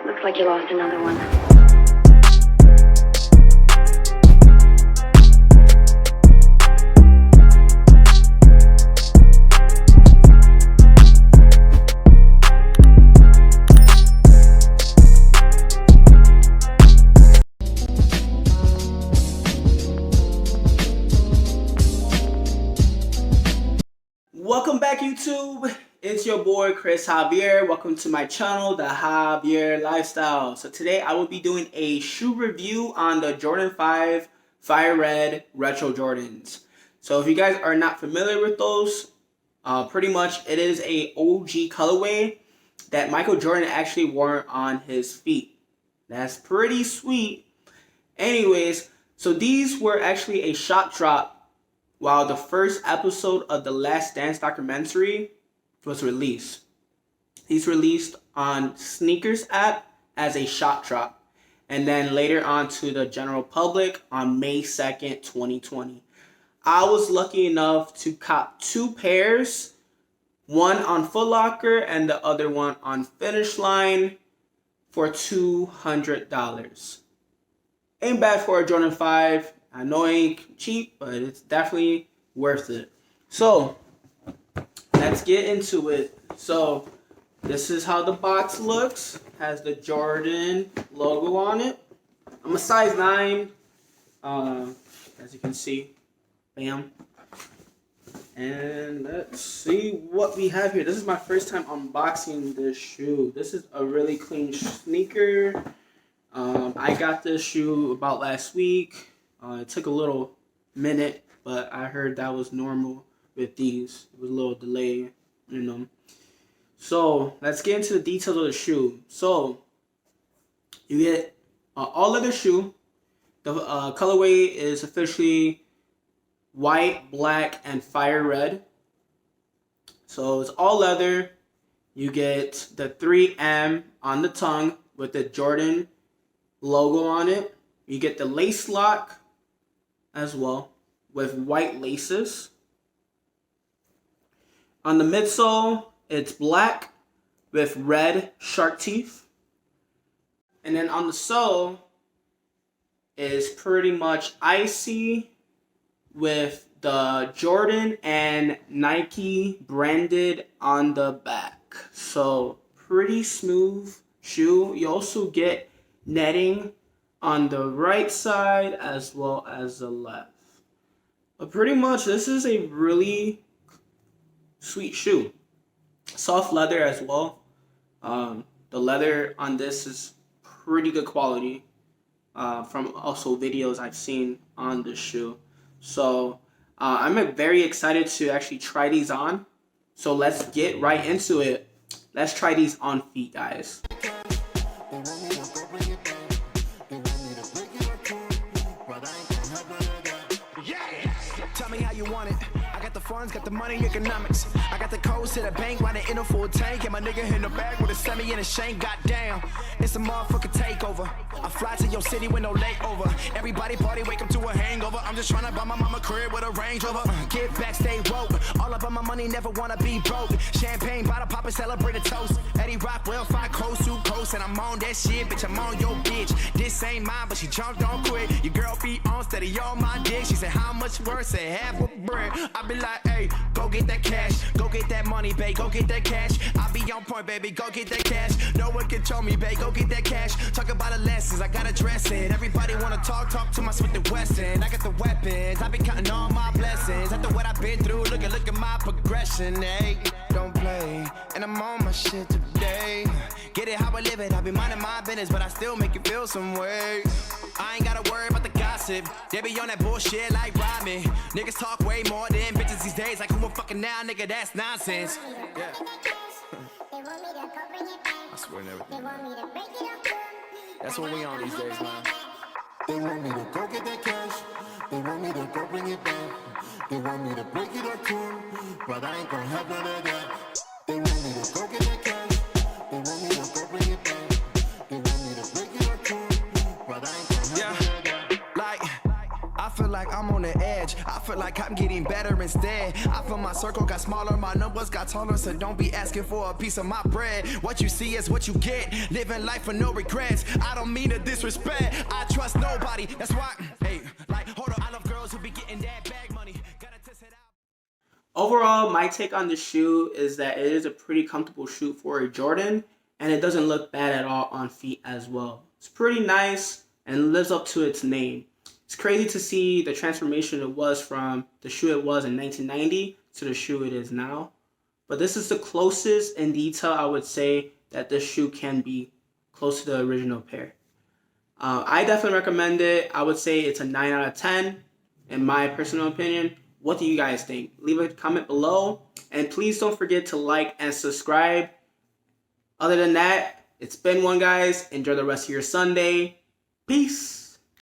Looks like you lost another one. Welcome back, YouTube. It's your boy Chris Javier. Welcome to my channel, The Javier Lifestyle. So today I will be doing a shoe review on the Jordan 5 Fire Red Retro Jordans. So if you guys are not familiar with those, pretty much it is a OG colorway that Michael Jordan actually wore on his feet. That's pretty sweet. Anyways, so these were actually a shot drop while the first episode of the Last Dance documentary was released. He's released on Sneakers app as a shot drop, and then later on to the general public on May 2nd, 2020. I was lucky enough to cop 2 pairs, one on Foot Locker and the other one on Finish Line for $200. Ain't bad for a Jordan 5. I know it ain't cheap, but it's definitely worth it. So, let's get into it. So, this is how the box looks. Has the Jordan logo on it. I'm a size 9, as you can see. Bam. And let's see what we have here. This is my first time unboxing this shoe. This is a really clean sneaker. I got this shoe about last week. It took a little minute, but I heard that was normal with these. It was a little delay, you know. So let's get into the details of the shoe. So you get all leather shoe. The colorway is officially white, black, and fire red. So it's all leather. You get the 3M on the tongue with the Jordan logo on it. You get the lace lock as well with white laces. On the midsole, it's black with red shark teeth. And then on the sole is pretty much icy with the Jordan and Nike branded on the back. So pretty smooth shoe. You also get netting on the right side as well as the left. But pretty much this is a really sweet shoe. Soft leather as well. The leather on this is pretty good quality from also videos I've seen on this shoe. So I'm very excited to actually try these on. So let's get right into it. Let's try these on feet, guys. Tell me how you want it. I got the funds, got the money, economics. I got the codes to the bank, riding in a full tank. And my nigga in the bag with a semi and a shank. Goddamn, it's a motherfucking takeover. I fly to your city with no layover. Everybody party, wake up to a hangover. I'm just trying to buy my mama crib with a Range Rover. Get back, stay woke. All up on my money, never wanna be broke. Champagne, bottle pop and celebrate a toast. Eddie Rockwell, 5 coast to coast. And I'm on that shit, bitch, I'm on your bitch. This ain't mine, but she jumped on quick. Your girl be on steady on my dick. She said, how much worse? Say half a bread. I be like, hey, go get that cash. Go get that money, babe, go get that cash. I be on point, baby, go get that cash. No one control me, babe, go get that cash. Talk about the lessons, I gotta dress it. Everybody wanna talk to my Smith & Wesson. I got the weapons, I be counting all my blessings. After what I've been through, look at my progression, hey. Don't play, and I'm on my shit today. Get it how I live it, I be minding my business, but I still make you feel some way. I ain't gotta worry about the gossip. They be on that bullshit like rhyming. Niggas talk way more than bitches these days. Like who a fucking now, nigga, that's nonsense. Yeah. I swear never. That's what we on these days, man. They want me to go get that cash. They want me to go bring it back. They want me to break it up to them, but I ain't gonna have none of that. They want me to go get that cash. They want me to go bring it back. They want me to break it up to them, but I ain't gonna have none of that. Like, I feel like I'm on the edge. I feel like I'm getting better instead. I feel my circle got smaller, my numbers got taller, so don't be asking for a piece of my bread. What you see is what you get. Living life with no regrets. I don't mean to disrespect. I trust nobody. That's why, hey, like, hold up. I love girls who be getting that bag money. Gotta test it out. Overall, my take on the shoe is that it is a pretty comfortable shoe for a Jordan, and it doesn't look bad at all on feet as well. It's pretty nice and lives up to its name. It's crazy to see the transformation it was from the shoe it was in 1990 to the shoe it is now. But this is the closest in detail I would say that this shoe can be close to the original pair. I definitely recommend it. I would say it's a 9 out of 10 in my personal opinion. What do you guys think? Leave a comment below. And please don't forget to like and subscribe. Other than that, it's been one, guys. Enjoy the rest of your Sunday. Peace.